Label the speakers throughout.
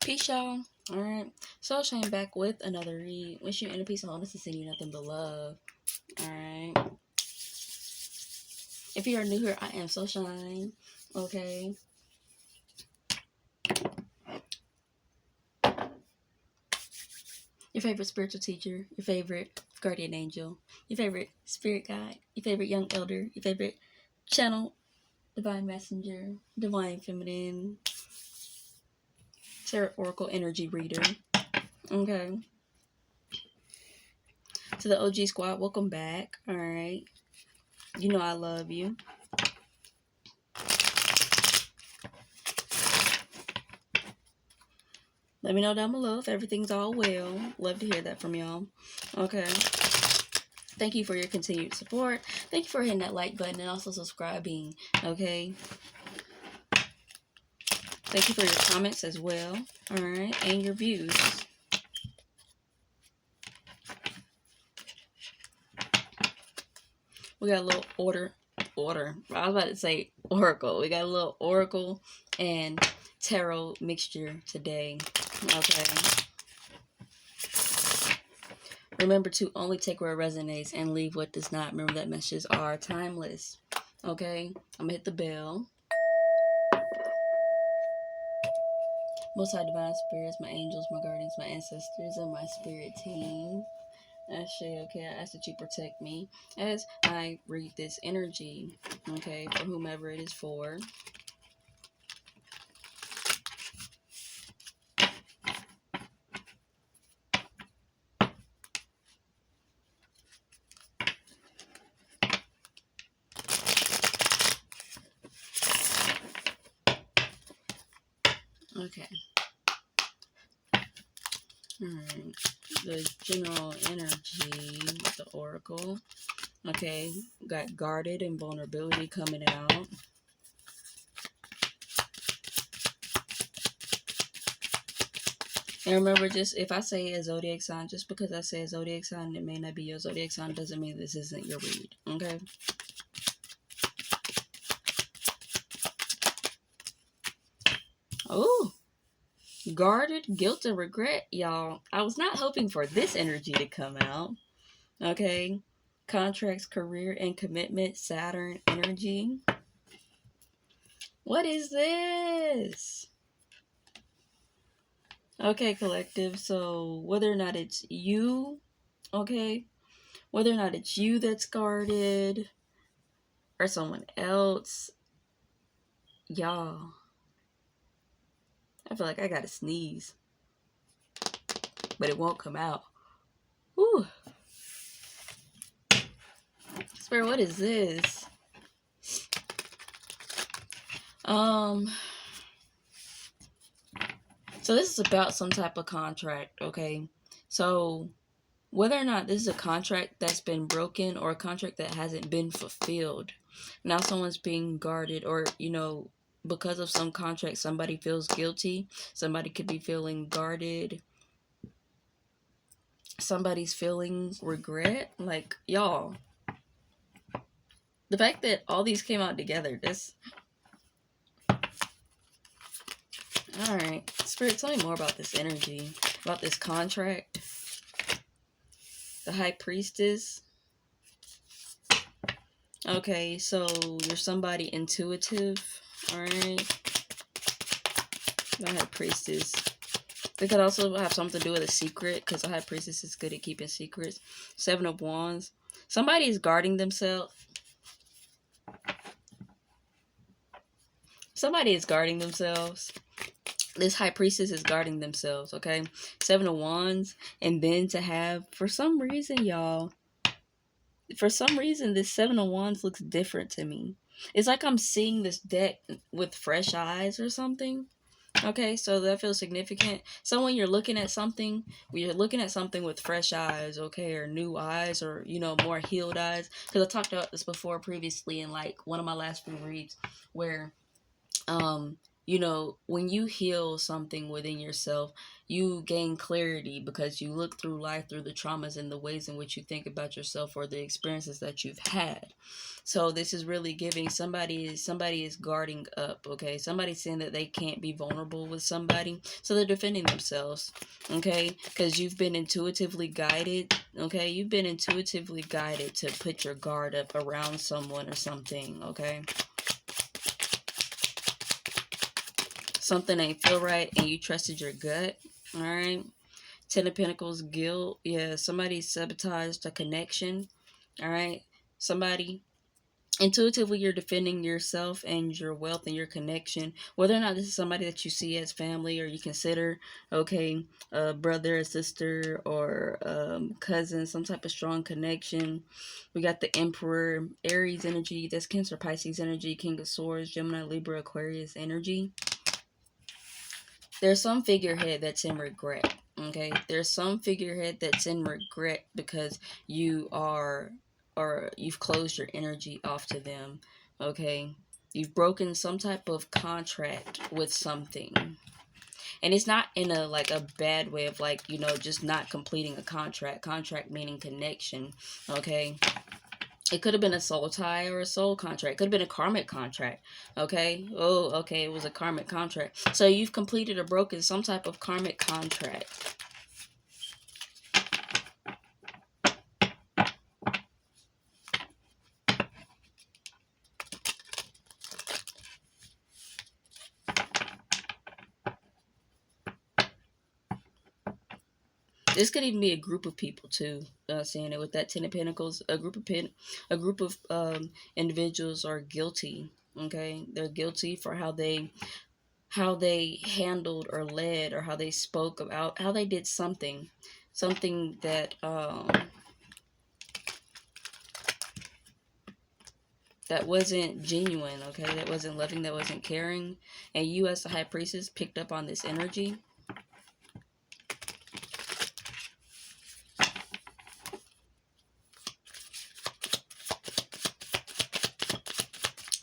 Speaker 1: Peace, y'all. Alright. Soul Shine back with another read. Wish you inner peace and wholeness to send you nothing but love. Alright. If you are new here, I am Soul Shine. Okay. Your favorite spiritual teacher, your favorite guardian angel, your favorite spirit guide, your favorite young elder, your favorite channel, divine messenger, divine feminine, tarot oracle energy reader. Okay. To the OG squad, welcome back. Alright. You know I love you. Let me know down below if everything's all well. Love to hear that from y'all. Okay. Thank you for your continued support. Thank you for hitting that like button and also subscribing. Okay. Thank you for your comments as well. Alright. And your views. We got a little order. I was about to say oracle. We got a little oracle and tarot mixture today. Okay. Remember to only take where it resonates and leave what does not. Remember that messages are timeless. Okay. I'm gonna hit the bell. Most High Divine Spirits, my angels, my guardians, my ancestors, and my spirit team. Okay, I ask that you protect me as I read this energy, okay, for whomever it is for. Okay. Alright. The general energy with the oracle. Okay, got guarded and vulnerability coming out. And remember, just if I say a zodiac sign, just because I say a zodiac sign, it may not be your zodiac sign, doesn't mean this isn't your read. Okay. Oh, guarded, guilt, and regret, y'all. I was not hoping for this energy to come out. Okay. Contracts, career, and commitment, Saturn energy. What is this? Okay, collective. So whether or not it's you, okay, whether or not it's you that's guarded or someone else, y'all, I feel like I gotta sneeze, but it won't come out. Whew. Spirit, what is this? So this is about some type of contract, okay? So whether or not this is a contract that's been broken or a contract that hasn't been fulfilled, now someone's being guarded, or, you know, because of some contract, somebody feels guilty. Somebody could be feeling guarded. Somebody's feeling regret. Like, y'all, the fact that all these came out together, this... Alright, Spirit, tell me more about this energy, about this contract. The High Priestess. Okay, so you're somebody intuitive. Alright. The High Priestess. It could also have something to do with a secret, because the High Priestess is good at keeping secrets. Seven of Wands. Somebody is guarding themselves. Somebody is guarding themselves. This High Priestess is guarding themselves, okay? Seven of Wands. And then to have, for some reason, y'all, for some reason, this Seven of Wands looks different to me. It's like I'm seeing this deck with fresh eyes or something. Okay, so that feels significant. So when you're looking at something, with fresh eyes, okay, or new eyes, or, you know, more healed eyes. Because I talked about this before previously in, like, one of my last few reads, where, you know, when you heal something within yourself, you gain clarity because you look through life through the traumas and the ways in which you think about yourself or the experiences that you've had. So this is really giving somebody is guarding up, okay? Somebody's saying that they can't be vulnerable with somebody, so they're defending themselves, okay? Because you've been intuitively guided, okay? You've been intuitively guided to put your guard up around someone or something, okay? Something ain't feel right and you trusted your gut. All right. Ten of Pentacles, guilt. Yeah, somebody sabotaged a connection. All right. Somebody, intuitively, you're defending yourself and your wealth and your connection. Whether or not this is somebody that you see as family or you consider, okay, a brother, a sister, or cousin, some type of strong connection. We got the Emperor, Aries energy. That's Cancer, Pisces energy, King of Swords, Gemini, Libra, Aquarius energy. There's some figurehead that's in regret, okay? There's some figurehead that's in regret because you are, or you've closed your energy off to them, okay? You've broken some type of contract with something. And it's not in a, like, a bad way of, like, you know, just not completing a contract. Contract meaning connection, okay? It could have been a soul tie or a soul contract. It could have been a karmic contract. Okay. Oh, okay. It was a karmic contract. So you've completed or broken some type of karmic contract. This could even be a group of people too. Saying it with that Ten of Pentacles, a group of individuals are guilty. Okay, they're guilty for how they handled or led, or how they spoke about, how they did something that that wasn't genuine, okay? That wasn't loving, that wasn't caring. And you as the High Priestess picked up on this energy.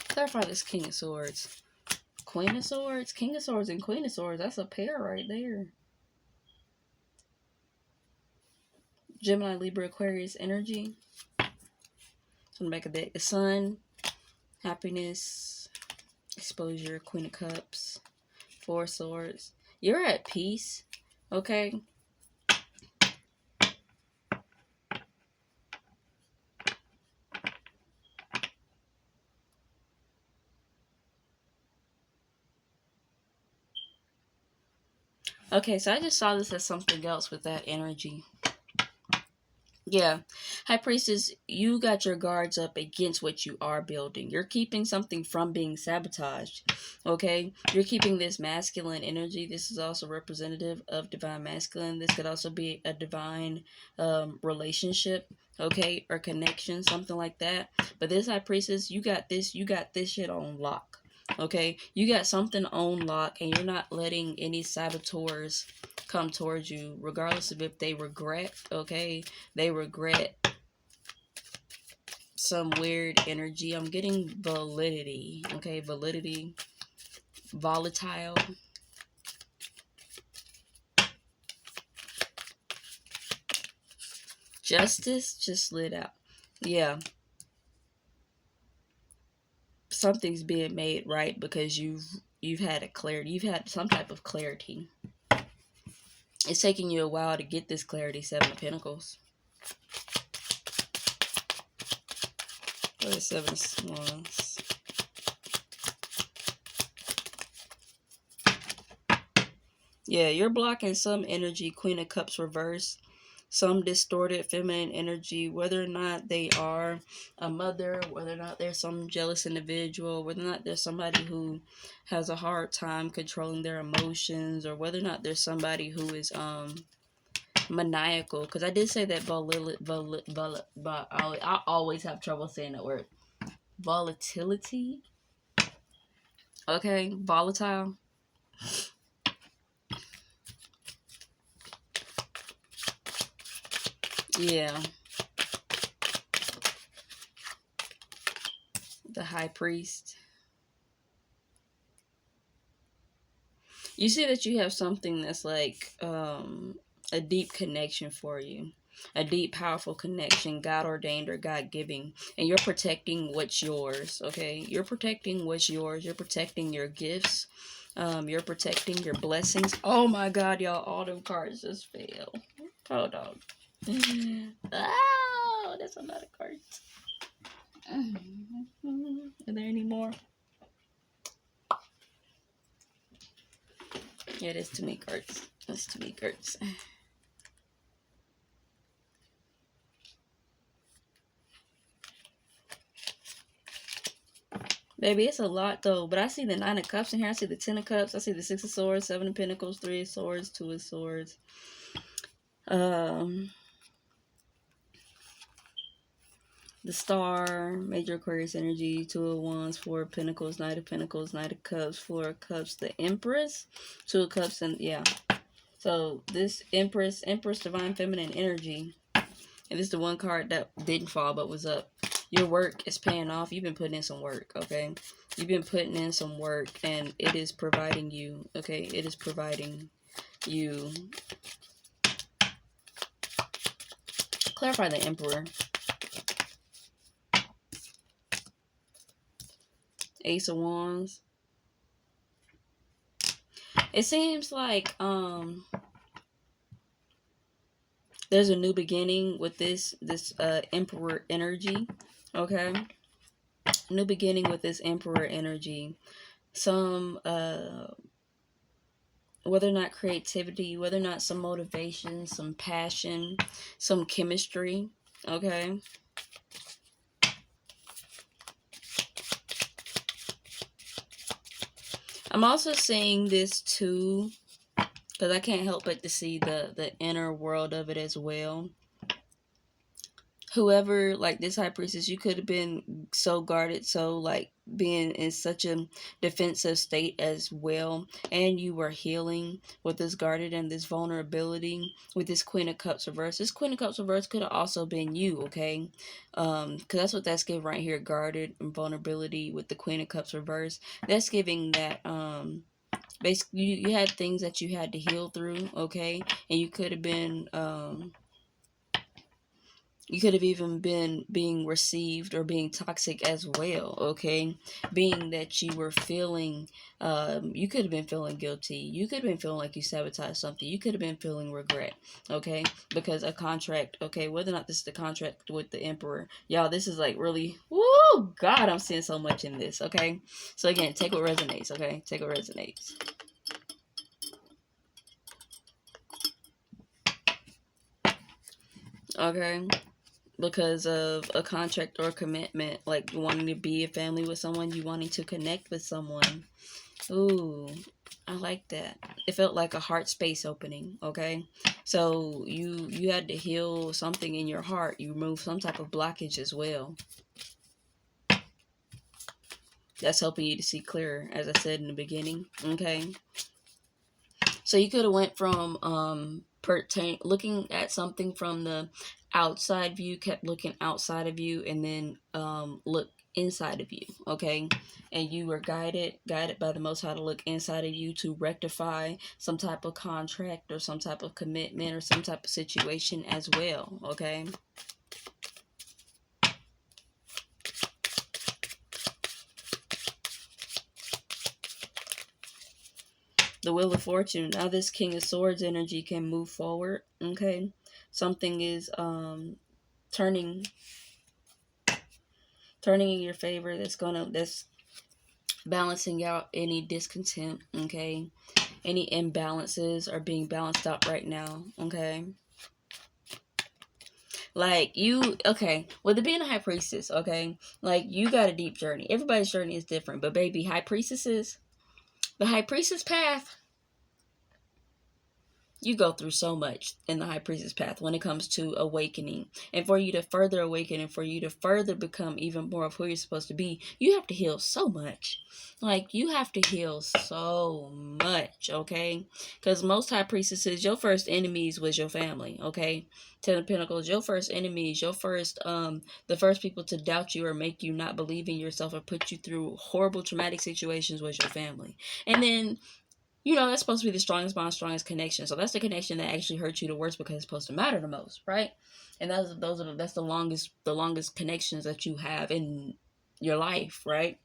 Speaker 1: Clarify this King of Swords. Queen of Swords? King of Swords and Queen of Swords. That's a pair right there. Gemini, Libra, Aquarius energy. On the back of the Sun, happiness, exposure, Queen of Cups, Four Swords. You're at peace, okay? Okay, so I just saw this as something else with that energy. Yeah, High Priestess, you got your guards up against what you are building. You're keeping something from being sabotaged, okay? You're keeping this masculine energy. This is also representative of divine masculine. This could also be a divine relationship, okay, or connection, something like that. But this High Priestess, you got this shit on lock, okay? You got something on lock, and you're not letting any saboteurs come towards you, regardless of if they regret, okay? They regret some weird energy. I'm getting validity, okay? Validity, volatile. Justice just slid out. Yeah. Something's being made right because you've had a clarity. You've had some type of clarity. It's taking you a while to get this clarity, Seven of Pentacles. What is Seven of Wands? Yeah, you're blocking some energy, Queen of Cups reverse. Some distorted feminine energy, whether or not they are a mother, whether or not they're some jealous individual, whether or not there's somebody who has a hard time controlling their emotions, or whether or not there's somebody who is maniacal. Because I did say that I always have trouble saying that word. Volatility. Okay, volatile. Yeah. The High Priest. You see that you have something that's like a deep connection for you. A deep, powerful connection, God ordained or God giving. And you're protecting what's yours, okay? You're protecting what's yours. You're protecting your gifts. You're protecting your blessings. Oh my God, y'all, all them cards just fell. Hold on. Oh, that's a lot of cards. Are there any more? Yeah, there's too many cards. That's too many cards. Baby, it's a lot though. But I see the 9 of Cups in here. I see the 10 of Cups. I see the 6 of Swords, 7 of Pentacles, 3 of Swords, 2 of Swords. The Star, Major Aquarius energy, 2 of Wands, 4 of Pentacles, Knight of Pentacles, Knight of Cups, 4 of Cups, the Empress, 2 of Cups, and yeah. So this Empress, Divine Feminine energy. And this is the one card that didn't fall but was up. Your work is paying off. You've been putting in some work, okay? You've been putting in some work, and it is providing you, okay? It is providing you. Clarify the Emperor. Ace of Wands. It seems like there's a new beginning with this Emperor energy, okay? New beginning with this Emperor energy. Some whether or not creativity, whether or not some motivation, some passion, some chemistry, okay? I'm also seeing this too, because I can't help but to see the inner world of it as well. Whoever, like this High Priestess, you could have been so guarded, so like being in such a defensive state as well, and you were healing with this guarded and this vulnerability with this Queen of Cups reverse. This Queen of Cups reverse could have also been you, okay? Because that's what that's giving right here, guarded and vulnerability with the Queen of Cups reverse. That's giving that basically you had things that you had to heal through, okay? And you could have been you could have even been being received or being toxic as well, okay? Being that you were feeling, you could have been feeling guilty. You could have been feeling like you sabotaged something. You could have been feeling regret, okay? Because a contract, okay, whether or not this is the contract with the Emperor. Y'all, this is like really, woo, God, I'm seeing so much in this, okay? So again, take what resonates, okay? Take what resonates. Okay? Because of a contract or a commitment, like wanting to be a family with someone, you wanting to connect with someone. Ooh, I like that. It felt like a heart space opening, okay? So you had to heal something in your heart. You removed some type of blockage as well. That's helping you to see clearer, as I said in the beginning, okay? So you could have went from looking at something from the outside view, kept looking outside of you, and then look inside of you, okay? And you were guided by the Most High to look inside of you to rectify some type of contract or some type of commitment or some type of situation as well, okay? The Wheel of Fortune. Now this King of Swords energy can move forward, okay? Something is turning in your favor, that's balancing out any discontent, okay? Any imbalances are being balanced out right now, okay? Like you, okay, with it being a High Priestess, okay? Like you got a deep journey. Everybody's journey is different, but baby, High Priestesses, the High Priestess path, you go through so much in the High Priestess path when it comes to awakening. And for you to further awaken and for you to further become even more of who you're supposed to be, you have to heal so much. Like, you have to heal so much, okay? Because most High Priestesses, your first enemies was your family, okay? Ten of Pentacles, your first enemies, the first people to doubt you or make you not believe in yourself or put you through horrible traumatic situations was your family. And then you know, that's supposed to be the strongest bond, strongest connection. So that's the connection that actually hurts you the worst because it's supposed to matter the most, right? And that's the longest connections that you have in your life, right?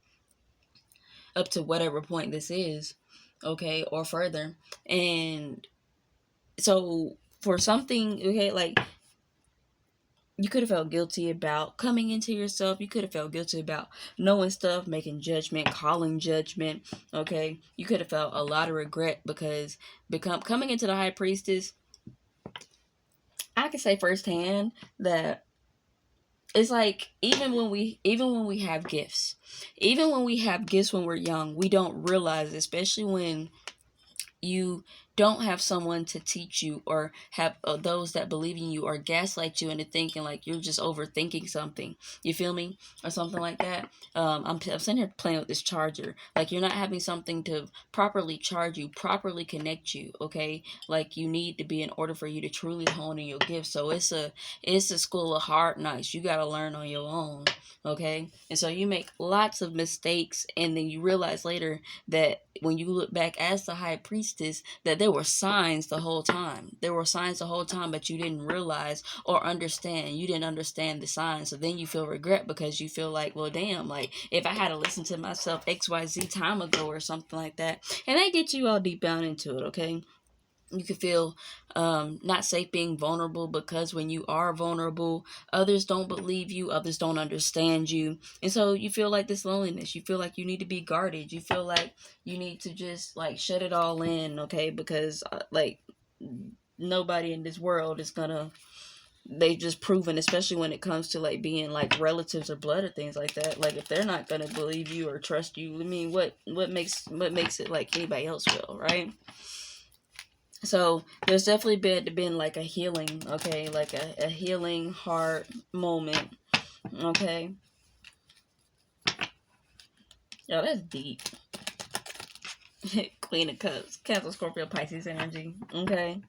Speaker 1: Up to whatever point this is, okay, or further. And so for something, okay, like, you could have felt guilty about coming into yourself. You could have felt guilty about knowing stuff, making judgment, calling judgment. Okay, you could have felt a lot of regret because coming into the High Priestess. I can say firsthand that it's like even when we have gifts, when we're young, we don't realize, especially when you don't have someone to teach you or have those that believe in you or gaslight you into thinking like you're just overthinking something, you feel me, or something like that. I'm sitting here playing with this charger, like you're not having something to properly charge you, properly connect you, okay, like you need to be in order for you to truly hone in your gift. So it's a school of hard knocks. You got to learn on your own, okay. And so you make lots of mistakes, and then you realize later that when you look back as the High Priestess, that there were signs the whole time. But you didn't realize or understand. You didn't understand the signs. So then you feel regret because you feel like, well, damn, like if I had to listen to myself XYZ time ago or something like that. And that gets you all deep down into it, okay? You can feel not safe being vulnerable because when you are vulnerable, others don't believe you, others don't understand you, and so you feel like this loneliness. You feel like you need to be guarded. You feel like you need to just like shut it all in, okay? Because like nobody in this world is gonna. They've just proven, especially when it comes to like being like relatives or blood or things like that. Like if they're not gonna believe you or trust you, I mean, what makes it like anybody else will, right? So there's definitely been like a healing, okay, like a healing heart moment, okay. Yo, that's deep. Queen of Cups, Cancer, Scorpio, Pisces energy, okay.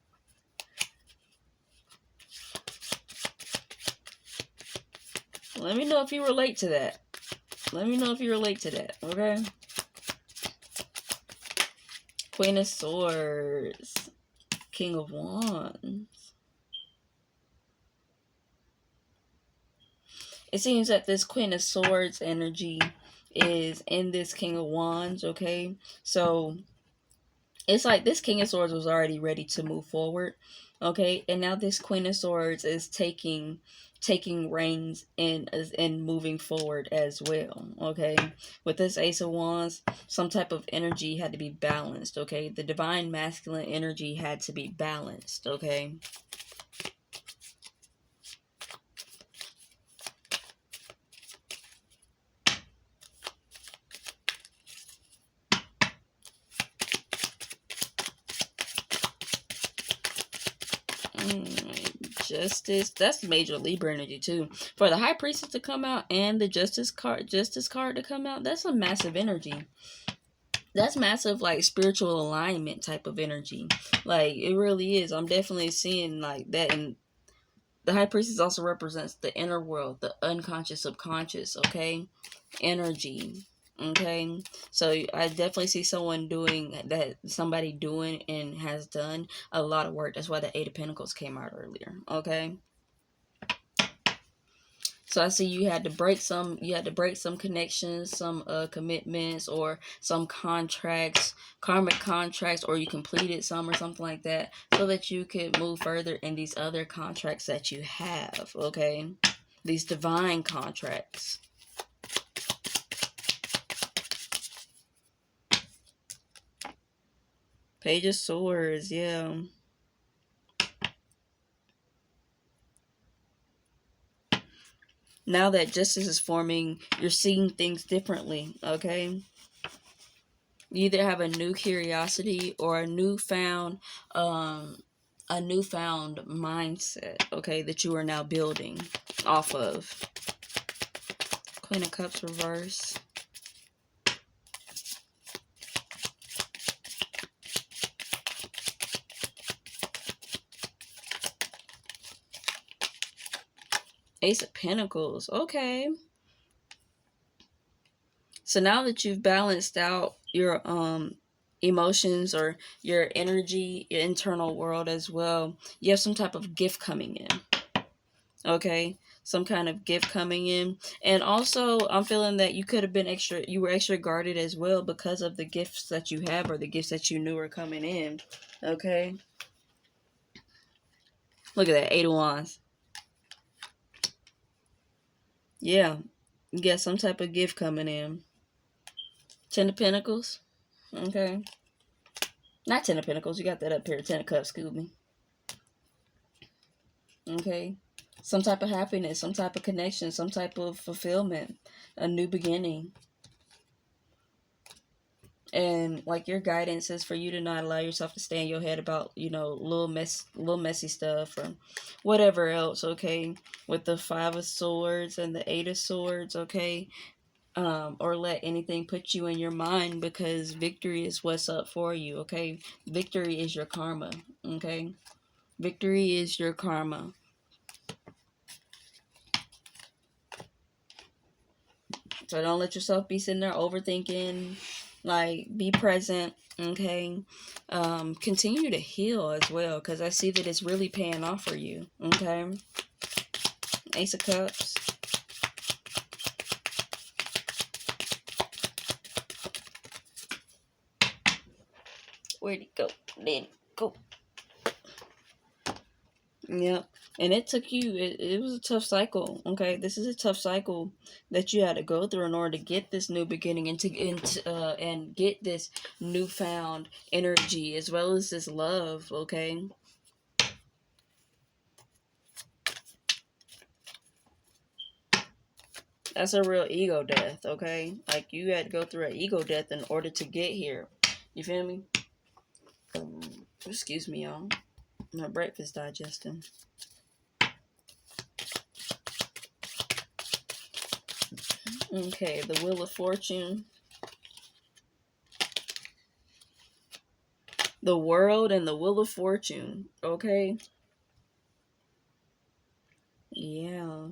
Speaker 1: Let me know if you relate to that. Okay. Queen of Swords, King of Wands. It seems that this Queen of Swords energy is in this King of Wands, okay? So it's like this King of Swords was already ready to move forward, okay? And now this Queen of Swords is taking reins and moving forward as well, okay? With this Ace of Wands, some type of energy had to be balanced, okay? The divine masculine energy had to be balanced, okay? Justice, that's major Libra energy too. For the High Priestess to come out and the Justice card to come out, that's a massive energy. That's massive, like spiritual alignment type of energy. Like it really is. I'm definitely seeing like that. And the High Priestess also represents the inner world, the unconscious, subconscious, okay, energy. Okay, so I definitely see somebody doing and has done a lot of work. That's why the Eight of Pentacles came out earlier. Okay, so I see you had to break some connections, some commitments, or some contracts, karmic contracts, or you completed some or something like that, so that you could move further in these other contracts that you have, okay? These divine contracts. Page of Swords, yeah. Now that justice is forming, you're seeing things differently, okay? You either have a new curiosity or a newfound mindset, okay, that you are now building off of. Queen of Cups reverse. Ace of Pentacles, okay. So now that you've balanced out your emotions or your energy, your internal world as well. You have some type of gift coming in. Okay, some kind of gift coming in. And also I'm feeling that you could have been you were extra guarded as well because of the gifts that you have or the gifts that you knew were coming in. Okay, look at that, 8 of Wands. Yeah, you got some type of gift coming in. 10 of Pentacles. Okay, not 10 of Pentacles, you got that up here. 10 of Cups, excuse me. Okay, some type of happiness, some type of connection, some type of fulfillment, a new beginning. And like your guidance is for you to not allow yourself to stay in your head about, you know, little messy stuff or whatever else. Okay, with the 5 of Swords and the 8 of Swords. Okay, or let anything put you in your mind, because victory is what's up for you. Okay, victory is your karma. Okay, victory is your karma. So don't let yourself be sitting there overthinking. Like, be present. Okay, continue to heal as well, because I see that it's really paying off for you. Okay, Ace of Cups. Where'd it go? There it go. Yep. And it took you, it was a tough cycle. Okay, this is a tough cycle that you had to go through in order to get this new beginning and get this newfound energy as well as this love. Okay, that's a real ego death. Okay, like you had to go through an ego death in order to get here. You feel me? Excuse me, y'all. My breakfast digesting. Okay, the Wheel of Fortune, the World, and the Wheel of Fortune. Okay, yeah,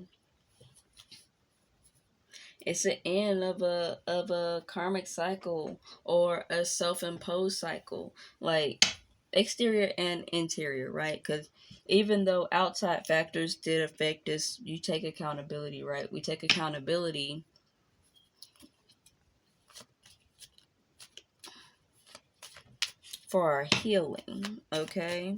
Speaker 1: it's the end of a karmic cycle or a self-imposed cycle, like exterior and interior, right? Because even though outside factors did affect us, you take accountability, right? We take accountability for our healing. Okay,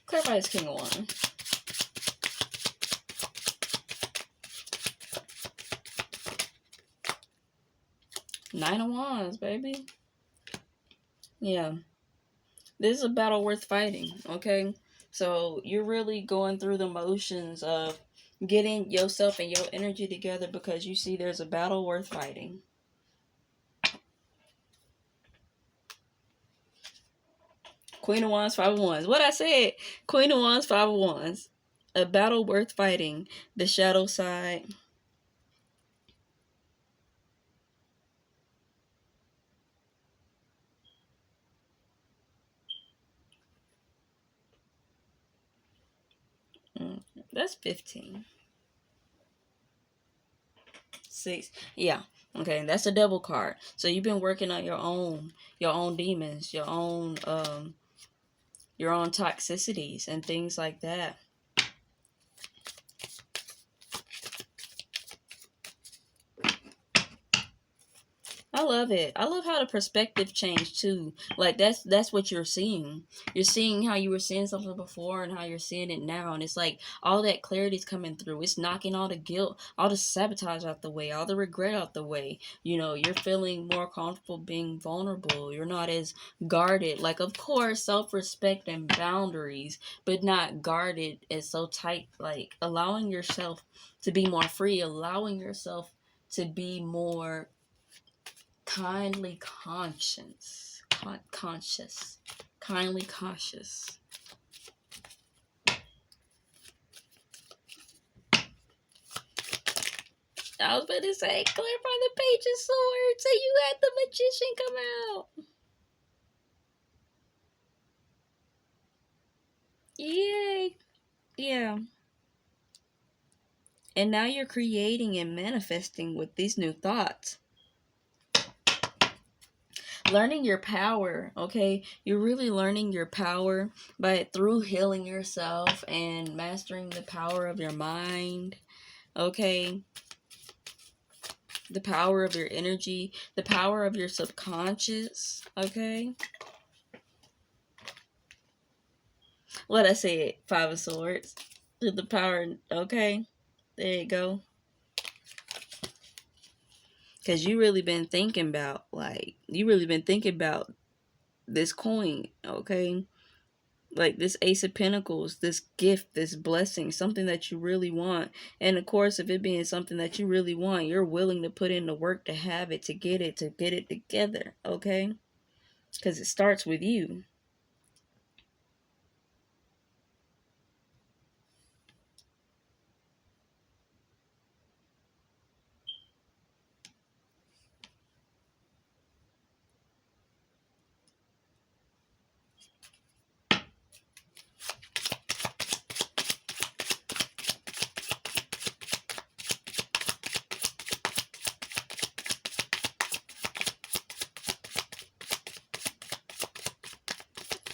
Speaker 1: clarify this King of Wands. Nine of Wands, baby. Yeah, this is a battle worth fighting. Okay, so you're really going through the motions of getting yourself and your energy together because you see there's a battle worth fighting. Queen of Wands, 5 of Wands. What I said? Queen of Wands, 5 of Wands. A battle worth fighting. The shadow side. That's 15. 6. Yeah. Okay, that's a double card. So you've been working on your own demons, your own toxicities and things like that. I love it. I love how the perspective changed too. Like that's what you're seeing. You're seeing how you were seeing something before and how you're seeing it now, and it's like all that clarity's coming through. It's knocking all the guilt, all the sabotage out the way, all the regret out the way. You know, you're feeling more comfortable being vulnerable. You're not as guarded. Like, of course, self-respect and boundaries, but not guarded as so tight. Like allowing yourself to be more free, allowing yourself to be more kindly conscious, kindly cautious. I was about to say, clarify the Page of Swords. So you had the Magician come out. Yay. Yeah. And now you're creating and manifesting with these new thoughts. Learning your power, okay? You're really learning your power through healing yourself and mastering the power of your mind, okay? The power of your energy, the power of your subconscious, okay? What I said, Five of Swords. The power, okay? There you go. Because you really been thinking about, this coin, okay? Like this Ace of Pentacles, this gift, this blessing, something that you really want. And of course, if it being something that you really want, you're willing to put in the work to have it, to get it together, okay? Because it starts with you.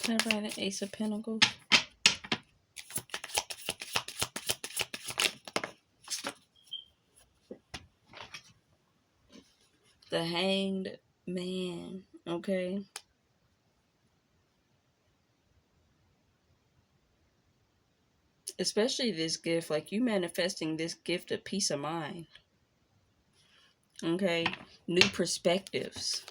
Speaker 1: Can I write an Ace of Pentacles? The Hanged Man, okay? Especially this gift, like you manifesting this gift of peace of mind, okay? New perspectives.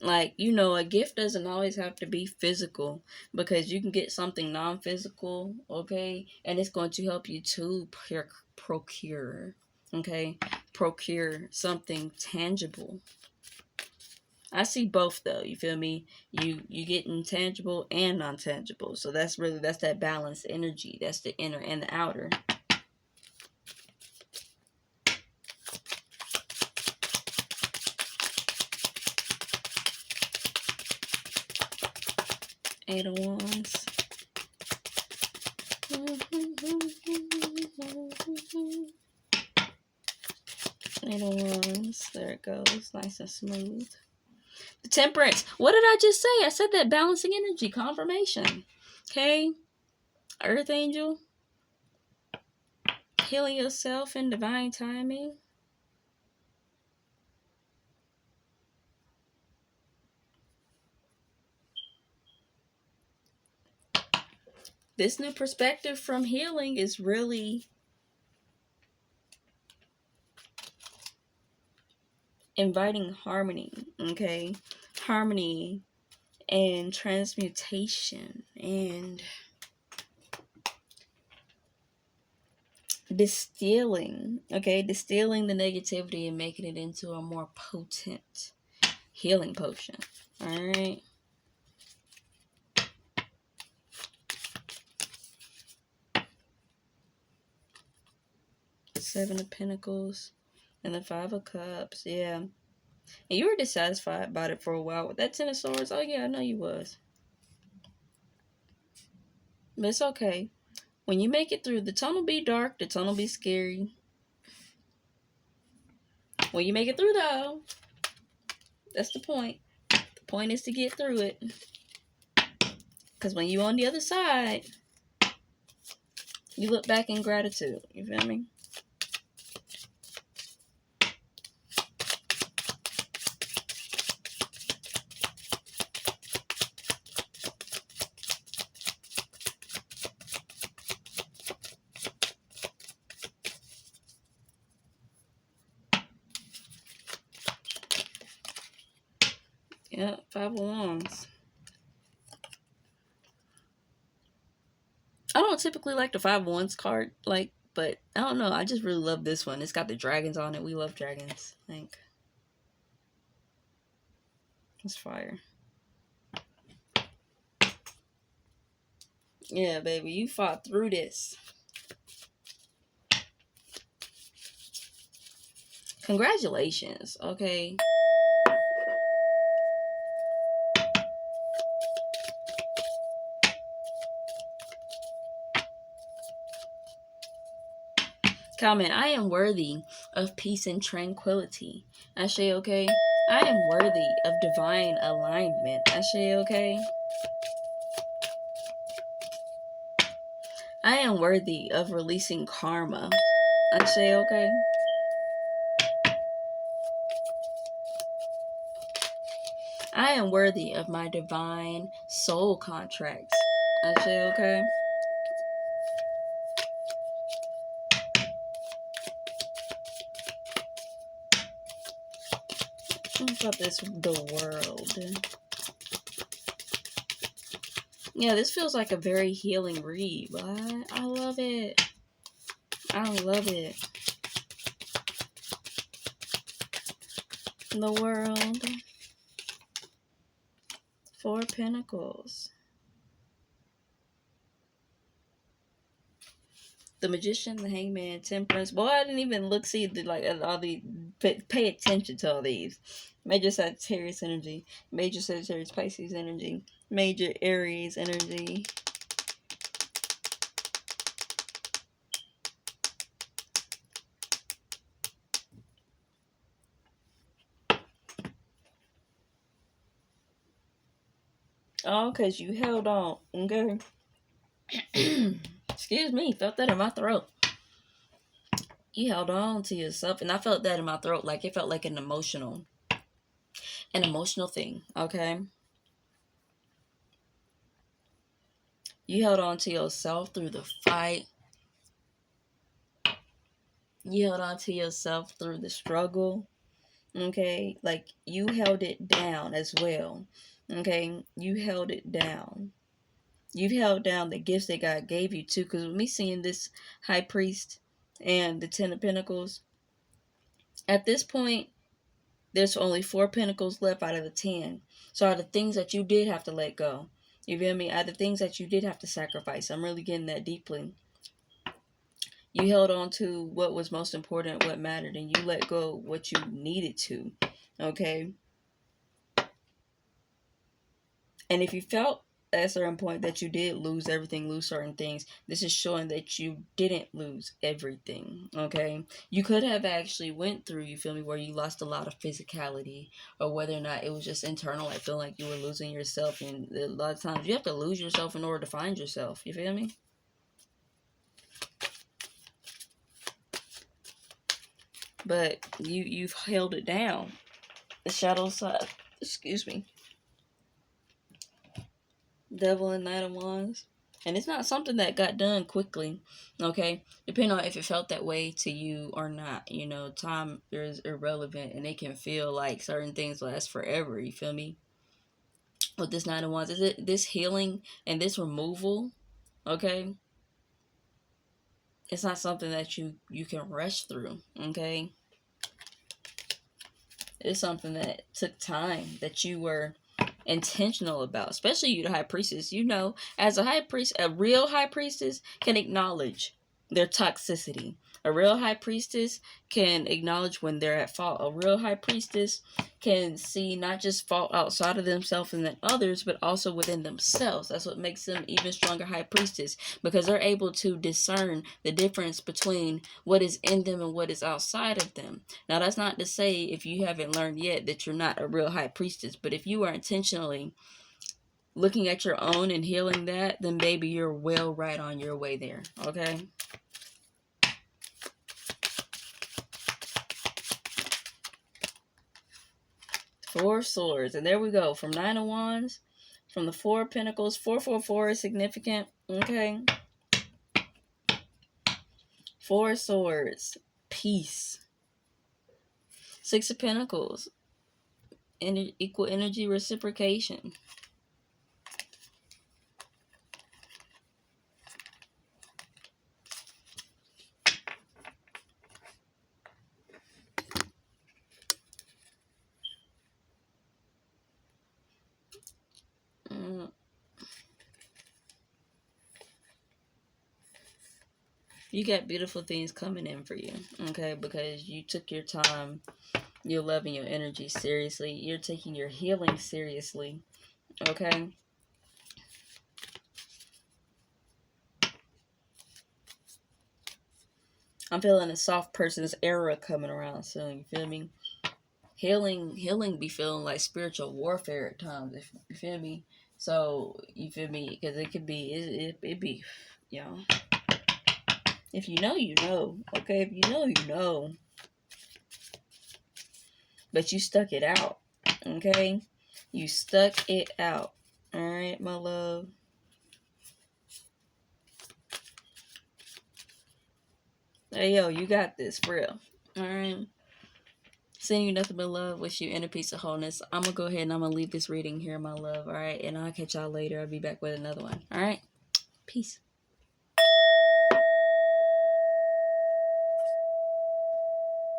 Speaker 1: Like, you know, a gift doesn't always have to be physical, because you can get something non-physical, okay? And it's going to help you to procure, okay? Procure something tangible. I see both though, you feel me? You get intangible and non-tangible. So that's that balanced energy. That's the inner and the outer. Eight of Wands. Eight of Wands. There it goes. Nice and smooth. The Temperance. What did I just say? I said that balancing energy. Confirmation. Okay? Earth Angel. Healing yourself in divine timing. This new perspective from healing is really inviting harmony, okay? Harmony and transmutation and distilling, okay? Distilling the negativity and making it into a more potent healing potion, all right? Seven of Pentacles and the Five of Cups, yeah. And you were dissatisfied about it for a while with that Ten of Swords. Oh yeah, I know you was. But it's okay. When you make it through, the tunnel be dark, the tunnel be scary. When you make it through though, that's the point. The point is to get through it. Because when you on the other side, you look back in gratitude. You feel me? Yeah, Five of Wands. I don't typically like the Five of Wands card, like, but I don't know. I just really love this one. It's got the dragons on it. We love dragons, I think. It's fire. Yeah, baby, you fought through this. Congratulations, okay? Comment, I am worthy of peace and tranquility. Ashe, okay? I am worthy of divine alignment. Ashe, okay? I am worthy of releasing karma. Ashe, okay? I am worthy of my divine soul contracts. Ashe, okay? What about this, the world? Yeah, this feels like a very healing read. What? I love it. I love it. The world. 4 Pentacles. The Magician, the Hangman, Temperance. Boy, I didn't even look, see, all the, pay attention to all these. Major Sagittarius energy. Major Sagittarius Pisces energy. Major Aries energy. Oh, because you held on. Okay. Excuse me. Felt that in my throat. You held on to yourself. And I felt that in my throat. Like, it felt like an emotional thing. Okay. You held on to yourself through the fight. You held on to yourself through the struggle. Okay. Like, you held it down as well. Okay. You held it down. You've held down the gifts that God gave you too. Because with me seeing this High Priest and the 10 of Pentacles, at this point, there's only 4 Pentacles left out of the 10. So are the things that you did have to let go. You feel me? Are the things that you did have to sacrifice. I'm really getting that deeply. You held on to what was most important, what mattered, and you let go what you needed to. Okay? And if you felt at a certain point that you did lose everything, lose certain things, this is showing that you didn't lose everything. Okay? You could have actually went through, you feel me, where you lost a lot of physicality, or whether or not it was just internal, like feeling like you were losing yourself. And a lot of times you have to lose yourself in order to find yourself. You feel me? But you've held it down. The shadow side, excuse me. Devil and Knight of Wands. And it's not something that got done quickly, okay? Depending on if it felt that way to you or not. You know, time is irrelevant, and it can feel like certain things last forever, you feel me? With this Knight of Wands, is it this healing and this removal, okay? It's not something that you can rush through, okay? It's something that took time, that you were intentional about, especially you, the High Priestess. You know, as a High Priest, a real High Priestess can acknowledge their toxicity. A real High Priestess can acknowledge when they're at fault. A real High Priestess can see not just fault outside of themselves and then others, but also within themselves. That's what makes them even stronger High Priestess, because they're able to discern the difference between what is in them and what is outside of them. Now, that's not to say, if you haven't learned yet, that you're not a real High Priestess, but if you are intentionally looking at your own and healing that, then baby, you're well right on your way there, okay? Four Swords. And there we go. From 9 of Wands. From the 4 of Pentacles. 444 is significant. Okay. 4 Swords. Peace. 6 of Pentacles. Equal energy reciprocation. You got beautiful things coming in for you, okay? Because you took your time, your love, and your energy seriously. You're taking your healing seriously, okay? I'm feeling a soft person's era coming around soon. You feel me? Healing be feeling like spiritual warfare at times. If you feel me, so you feel me, because it could be it be, you know. If you know, you know. Okay, if you know, you know. But you stuck it out. Okay, you stuck it out. All right, my love. Hey, yo, you got this, for real. All right. Sending you nothing but love. Wish you inner peace and wholeness. I'm going to go ahead and I'm going to leave this reading here, my love. All right. And I'll catch y'all later. I'll be back with another one. All right. Peace.